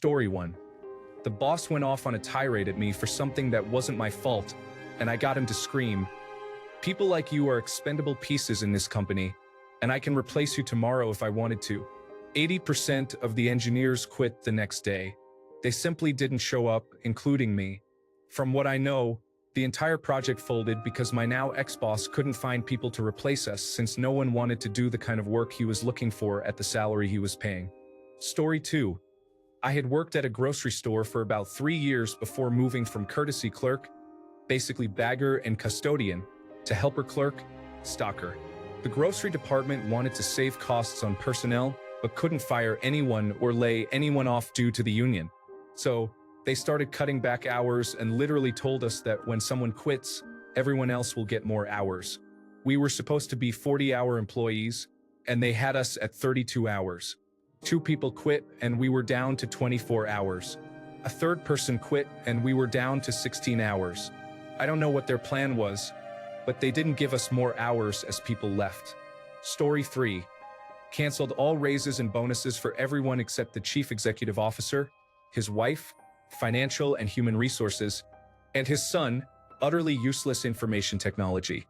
Story 1. The boss went off on a tirade at me for something that wasn't my fault, and I got him to scream, "People like you are expendable pieces in this company, and I can replace you tomorrow if I wanted to." 80% of the engineers quit the next day. They simply didn't show up, including me. From what I know, the entire project folded because my now ex-boss couldn't find people to replace us since no one wanted to do the kind of work he was looking for at the salary he was paying. Story 2. I had worked at a grocery store for about 3 years before moving from courtesy clerk, basically bagger and custodian, to helper clerk, stocker. The grocery department wanted to save costs on personnel, but couldn't fire anyone or lay anyone off due to the union. So, they started cutting back hours and literally told us that when someone quits, everyone else will get more hours. We were supposed to be 40-hour employees, and they had us at 32 hours. 2 people quit, and we were down to 24 hours. A third person quit, and we were down to 16 hours. I don't know what their plan was, but they didn't give us more hours as people left. Story 3. Canceled all raises and bonuses for everyone except the chief executive officer, his wife, financial and human resources, and his son, utterly useless information technology.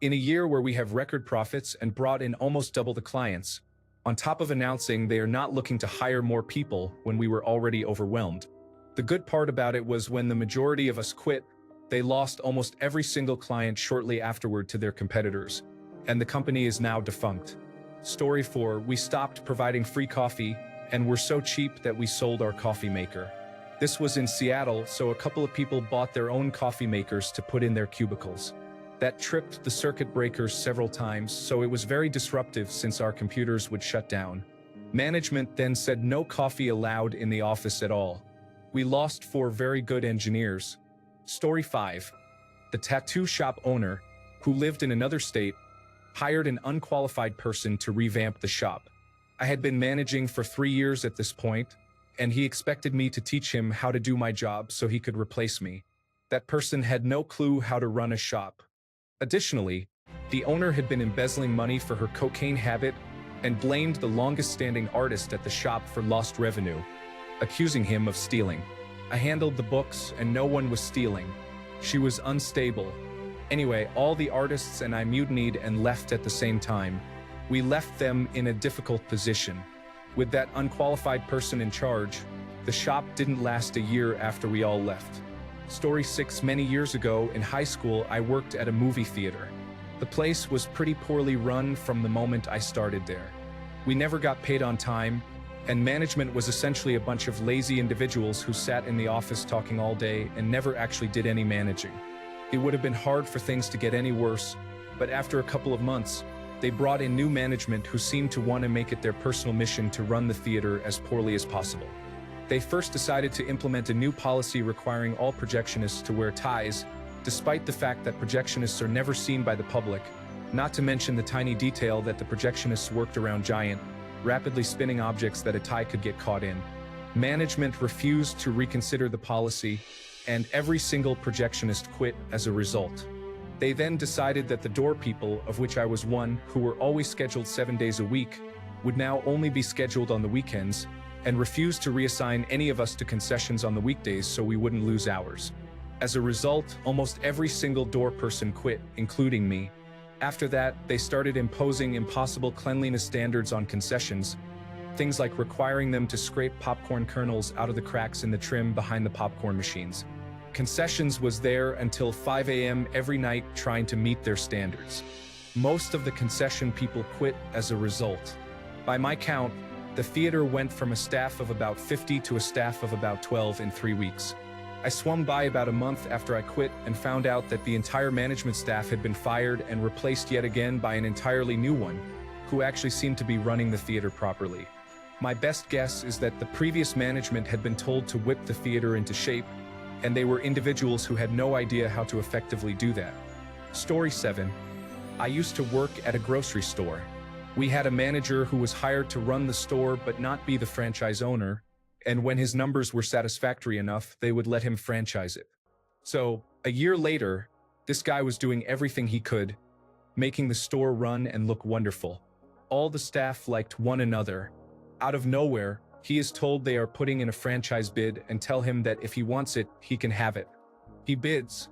In a year where we have record profits and brought in almost double the clients, on top of announcing they are not looking to hire more people when we were already overwhelmed. The good part about it was when the majority of us quit, they lost almost every single client shortly afterward to their competitors, and the company is now defunct. Story 4. We stopped providing free coffee and were so cheap that we sold our coffee maker. This was in Seattle, so a couple of people bought their own coffee makers to put in their cubicles. That tripped the circuit breakers several times, so it was very disruptive since our computers would shut down. Management then said no coffee allowed in the office at all. We lost 4 very good engineers. Story 5. The tattoo shop owner, who lived in another state, hired an unqualified person to revamp the shop. I had been managing for 3 years at this point, and he expected me to teach him how to do my job so he could replace me. That person had no clue how to run a shop. Additionally, the owner had been embezzling money for her cocaine habit and blamed the longest-standing artist at the shop for lost revenue, accusing him of stealing. I handled the books and no one was stealing. She was unstable. Anyway, all the artists and I mutinied and left at the same time. We left them in a difficult position. With that unqualified person in charge, the shop didn't last a year after we all left. Story 6. Many years ago, in high school, I worked at a movie theater. The place was pretty poorly run from the moment I started there. We never got paid on time, and management was essentially a bunch of lazy individuals who sat in the office talking all day and never actually did any managing. It would have been hard for things to get any worse, but after a couple of months, they brought in new management who seemed to want to make it their personal mission to run the theater as poorly as possible. They first decided to implement a new policy requiring all projectionists to wear ties, despite the fact that projectionists are never seen by the public, not to mention the tiny detail that the projectionists worked around giant, rapidly spinning objects that a tie could get caught in. Management refused to reconsider the policy, and every single projectionist quit as a result. They then decided that the door people, of which I was one, who were always scheduled 7 days a week, would now only be scheduled on the weekends, and refused to reassign any of us to concessions on the weekdays so we wouldn't lose hours. As a result, almost every single door person quit, including me. After that, they started imposing impossible cleanliness standards on concessions, things like requiring them to scrape popcorn kernels out of the cracks in the trim behind the popcorn machines. Concessions was there until 5 a.m. every night trying to meet their standards. Most of the concession people quit as a result. By my count, the theater went from a staff of about 50 to a staff of about 12 in 3 weeks. I swung by about a month after I quit and found out that the entire management staff had been fired and replaced yet again by an entirely new one, who actually seemed to be running the theater properly. My best guess is that the previous management had been told to whip the theater into shape, and they were individuals who had no idea how to effectively do that. Story 7. I used to work at a grocery store. We had a manager who was hired to run the store but not be the franchise owner, and when his numbers were satisfactory enough, they would let him franchise it. So, a year later, this guy was doing everything he could, making the store run and look wonderful. All the staff liked one another. Out of nowhere, He is told they are putting in a franchise bid and tell him that if he wants it, he can have it. He bids,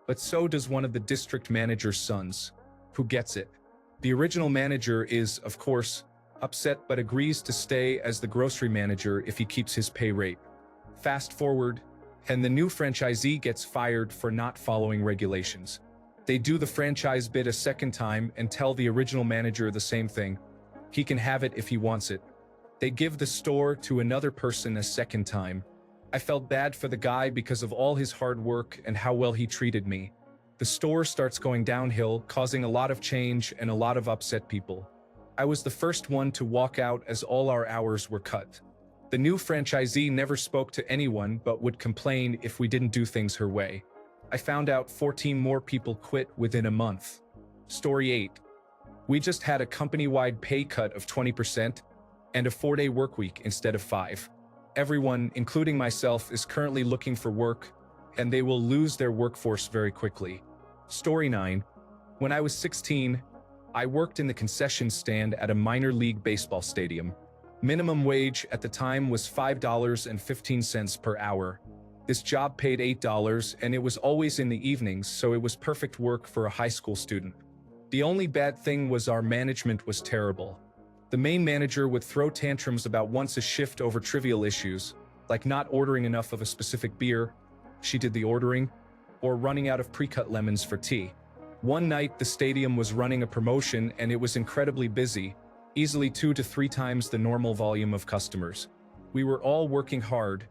but so does one of the district manager's sons, who gets it. The original manager is, of course, upset but agrees to stay as the grocery manager if he keeps his pay rate. Fast forward, and the new franchisee gets fired for not following regulations. They do the franchise bid a second time and tell the original manager the same thing. He can have it if he wants it. They give the store to another person a second time. I felt bad for the guy because of all his hard work and how well he treated me. The store starts going downhill, causing a lot of change and a lot of upset people. I was the first one to walk out as all our hours were cut. The new franchisee never spoke to anyone but would complain if we didn't do things her way. I found out 14 more people quit within a month. Story 8. We just had a company-wide pay cut of 20% and a 4-day work week instead of 5. Everyone, including myself, is currently looking for work, and they will lose their workforce very quickly. Story 9. When I was 16, I worked in the concession stand at a minor league baseball stadium. Minimum wage at the time was $5.15 per hour. This job paid $8, and it was always in the evenings, so it was perfect work for a high school student. The only bad thing was our management was terrible. The main manager would throw tantrums about once a shift over trivial issues, like not ordering enough of a specific beer, she did the ordering, or running out of pre-cut lemons for tea. One night the stadium was running a promotion and it was incredibly busy, easily 2 to 3 times the normal volume of customers. We were all working hard,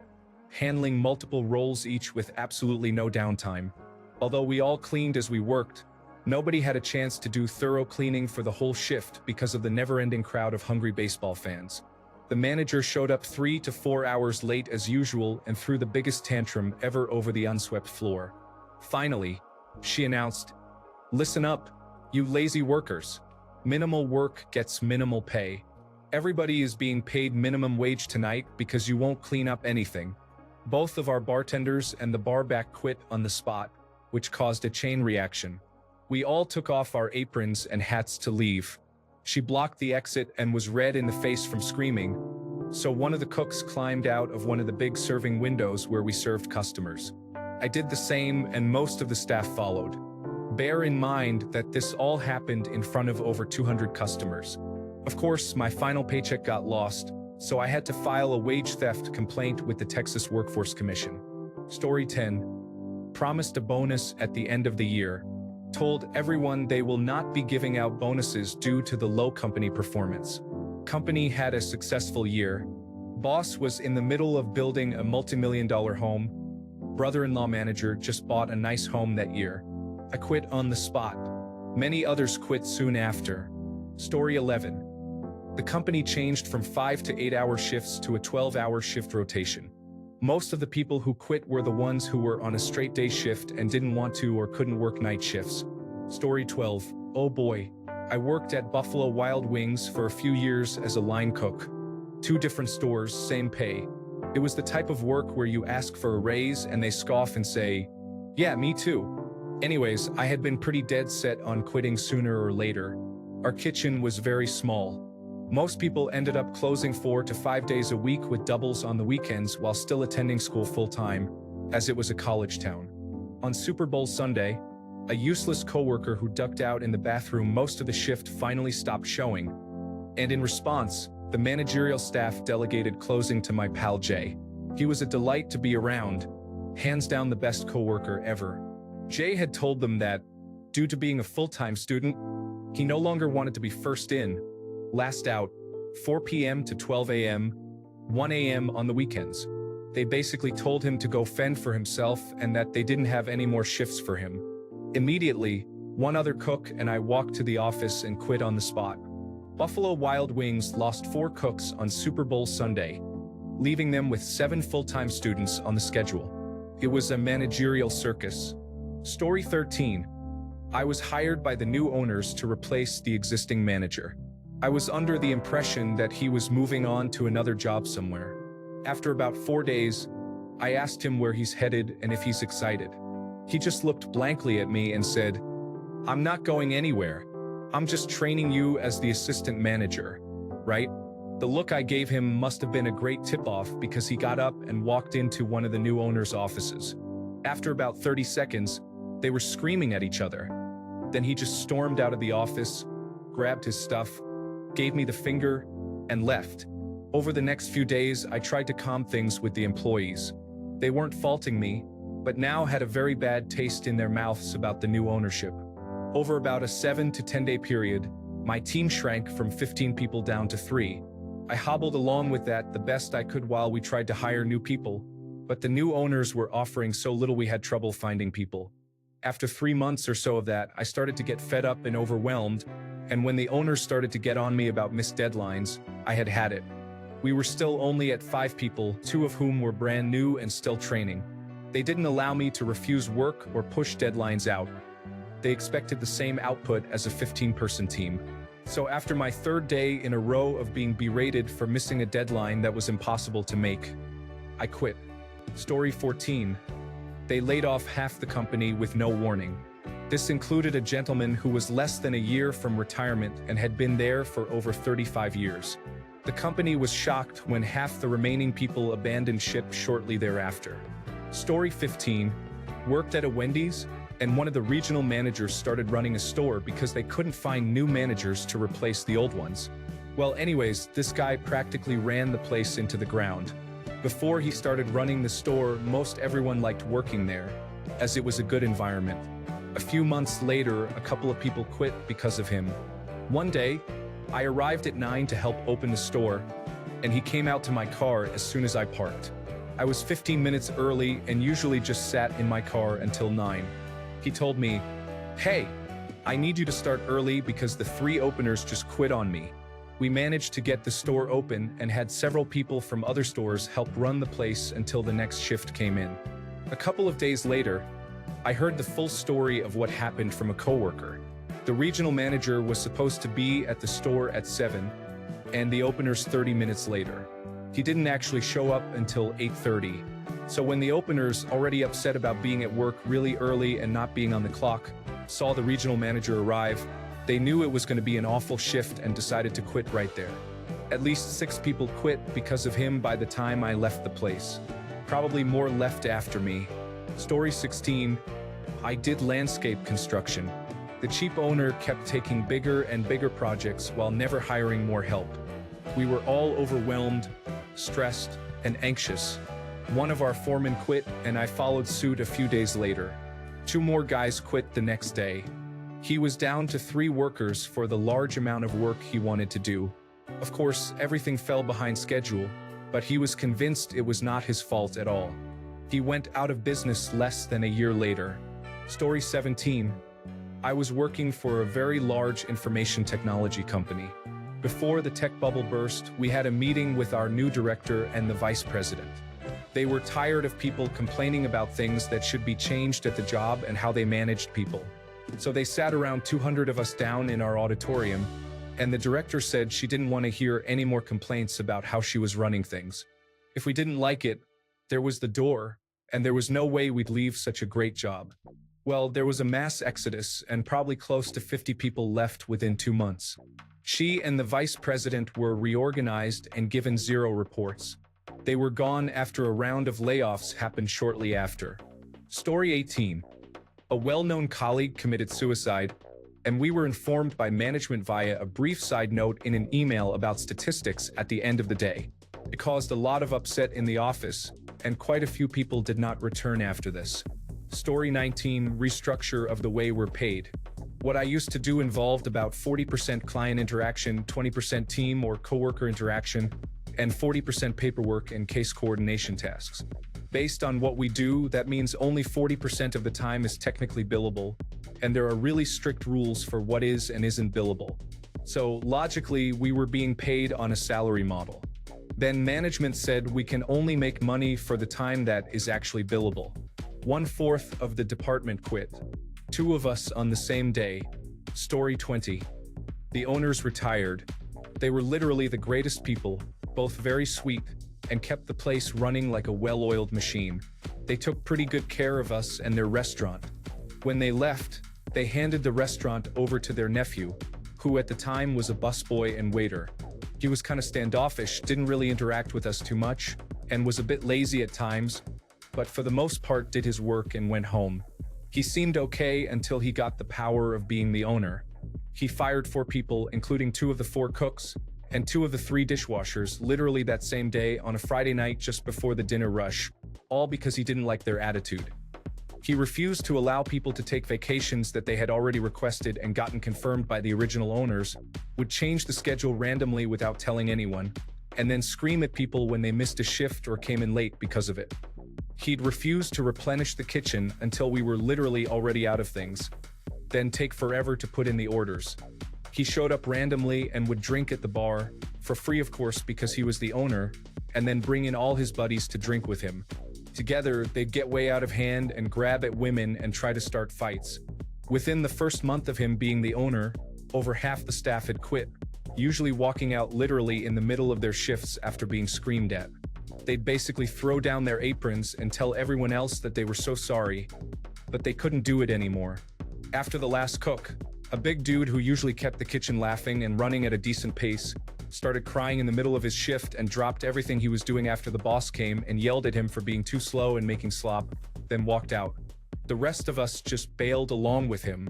handling multiple roles each with absolutely no downtime. Although we all cleaned as we worked, nobody had a chance to do thorough cleaning for the whole shift because of the never-ending crowd of hungry baseball fans. The manager showed up 3 to 4 hours late as usual and threw the biggest tantrum ever over the unswept floor. Finally, she announced, "Listen up, you lazy workers. Minimal work gets minimal pay. Everybody is being paid minimum wage tonight because you won't clean up anything." Both of our bartenders and the barback quit on the spot, which caused a chain reaction. We all took off our aprons and hats to leave. She blocked the exit and was red in the face from screaming, so one of the cooks climbed out of one of the big serving windows where we served customers. I did the same and most of the staff followed. Bear in mind that this all happened in front of over 200 customers. Of course, my final paycheck got lost, so I had to file a wage theft complaint with the Texas Workforce Commission. Story 10. Promised a bonus at the end of the year. Told everyone they will not be giving out bonuses due to the low company performance. Company had a successful year. Boss was in the middle of building a multi-million-dollar home. Brother-in-law manager just bought a nice home that year. I quit on the spot. Many others quit soon after. Story 11. The company changed from 5 to 8-hour shifts to a 12-hour shift rotation. Most of the people who quit were the ones who were on a straight day shift and didn't want to or couldn't work night shifts. Story 12. Oh boy. I worked at Buffalo Wild Wings for a few years as a line cook. 2 different stores, same pay. It was the type of work where you ask for a raise and they scoff and say, "Yeah, me too." Anyways, I had been pretty dead set on quitting sooner or later. Our kitchen was very small. Most people ended up closing 4 to 5 days a week with doubles on the weekends while still attending school full-time, as it was a college town. On Super Bowl Sunday, a useless coworker who ducked out in the bathroom most of the shift finally stopped showing, and in response, the managerial staff delegated closing to my pal Jay. He was a delight to be around, hands down the best coworker ever. Jay had told them that, due to being a full-time student, he no longer wanted to be first in, last out, 4 p.m. to 12 a.m., 1 a.m. on the weekends. They basically told him to go fend for himself and that they didn't have any more shifts for him. Immediately, one other cook and I walked to the office and quit on the spot. Buffalo Wild Wings lost 4 cooks on Super Bowl Sunday, leaving them with 7 full-time students on the schedule. It was a managerial circus. Story 13. I was hired by the new owners to replace the existing manager. I was under the impression that he was moving on to another job somewhere. After about 4 days, I asked him where he's headed and if he's excited. He just looked blankly at me and said, "I'm not going anywhere. I'm just training you as the assistant manager, right?" The look I gave him must have been a great tip-off because he got up and walked into one of the new owner's offices. After about 30 seconds, they were screaming at each other. Then he just stormed out of the office, grabbed his stuff, gave me the finger, and left. Over the next few days, I tried to calm things with the employees. They weren't faulting me, but now had a very bad taste in their mouths about the new ownership. Over about a 7 to 10-day period, my team shrank from 15 people down to 3. I hobbled along with that the best I could while we tried to hire new people, but the new owners were offering so little we had trouble finding people. After 3 months or so of that, I started to get fed up and overwhelmed, and when the owners started to get on me about missed deadlines, I had it. We were still only at 5 people, 2 of whom were brand new and still training. They didn't allow me to refuse work or push deadlines out. They expected the same output as a 15-person team. So after my 3rd day in a row of being berated for missing a deadline that was impossible to make, I quit. Story 14. They laid off half the company with no warning. This included a gentleman who was less than a year from retirement and had been there for over 35 years. The company was shocked when half the remaining people abandoned ship shortly thereafter. Story 15. Worked at a Wendy's, and one of the regional managers started running a store because they couldn't find new managers to replace the old ones. Well, anyways, this guy practically ran the place into the ground. Before he started running the store, most everyone liked working there, as it was a good environment. A few months later, a couple of people quit because of him. One day, I arrived at 9 to help open the store, and he came out to my car as soon as I parked. I was 15 minutes early and usually just sat in my car until 9. He told me, "Hey, I need you to start early because the 3 openers just quit on me." We managed to get the store open and had several people from other stores help run the place until the next shift came in. A couple of days later, I heard the full story of what happened from a coworker. The regional manager was supposed to be at the store at 7, and the openers 30 minutes later. He didn't actually show up until 8:30. So when the openers, already upset about being at work really early and not being on the clock, saw the regional manager arrive, they knew it was going to be an awful shift and decided to quit right there. At least 6 people quit because of him by the time I left the place. Probably more left after me. Story 16. I did landscape construction. The cheap owner kept taking bigger and bigger projects while never hiring more help. We were all overwhelmed, stressed, and anxious. One of our foremen quit, and I followed suit a few days later. 2 more guys quit the next day. He was down to 3 workers for the large amount of work he wanted to do. Of course, everything fell behind schedule, but he was convinced it was not his fault at all. He went out of business less than a year later. Story 17. I was working for a very large information technology company. Before the tech bubble burst, we had a meeting with our new director and the vice president. They were tired of people complaining about things that should be changed at the job and how they managed people. So they sat around 200 of us down in our auditorium, and the director said she didn't want to hear any more complaints about how she was running things. If we didn't like it, there was the door, and there was no way we'd leave such a great job. Well, there was a mass exodus, and probably close to 50 people left within 2 months. She and the vice president were reorganized and given 0 reports. They were gone after a round of layoffs happened shortly after. Story 18. A well-known colleague committed suicide, and we were informed by management via a brief side note in an email about statistics at the end of the day. It caused a lot of upset in the office, and quite a few people did not return after this. Story 19. Restructure of the way we're paid. What I used to do involved about 40% client interaction, 20% team or coworker interaction, and 40% paperwork and case coordination tasks. Based on what we do, that means only 40% of the time is technically billable, and there are really strict rules for what is and isn't billable. So logically, we were being paid on a salary model. Then management said we can only make money for the time that is actually billable. 1/4 of the department quit. 2 of us on the same day. Story 20. The owners retired. They were literally the greatest people, both very sweet, and kept the place running like a well-oiled machine. They took pretty good care of us and their restaurant. When they left, they handed the restaurant over to their nephew, who at the time was a busboy and waiter. He was kind of standoffish, didn't really interact with us too much, and was a bit lazy at times, but for the most part did his work and went home. He seemed okay until he got the power of being the owner. He fired 4 people, including 2 of the 4 cooks, and 2 of the 3 dishwashers, literally that same day on a Friday night just before the dinner rush, all because he didn't like their attitude. He refused to allow people to take vacations that they had already requested and gotten confirmed by the original owners, would change the schedule randomly without telling anyone, and then scream at people when they missed a shift or came in late because of it. He'd refuse to replenish the kitchen until we were literally already out of things, then take forever to put in the orders. He showed up randomly and would drink at the bar, for free of course because he was the owner, and then bring in all his buddies to drink with him. Together, they'd get way out of hand and grab at women and try to start fights. Within the first month of him being the owner, over half the staff had quit, usually walking out literally in the middle of their shifts after being screamed at. They'd basically throw down their aprons and tell everyone else that they were so sorry, but they couldn't do it anymore. After the last cook, a big dude who usually kept the kitchen laughing and running at a decent pace, started crying in the middle of his shift and dropped everything he was doing after the boss came and yelled at him for being too slow and making slop, then walked out. The rest of us just bailed along with him.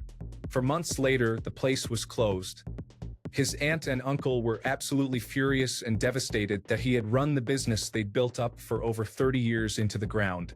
For months later, the place was closed. His aunt and uncle were absolutely furious and devastated that he had run the business they'd built up for over 30 years into the ground.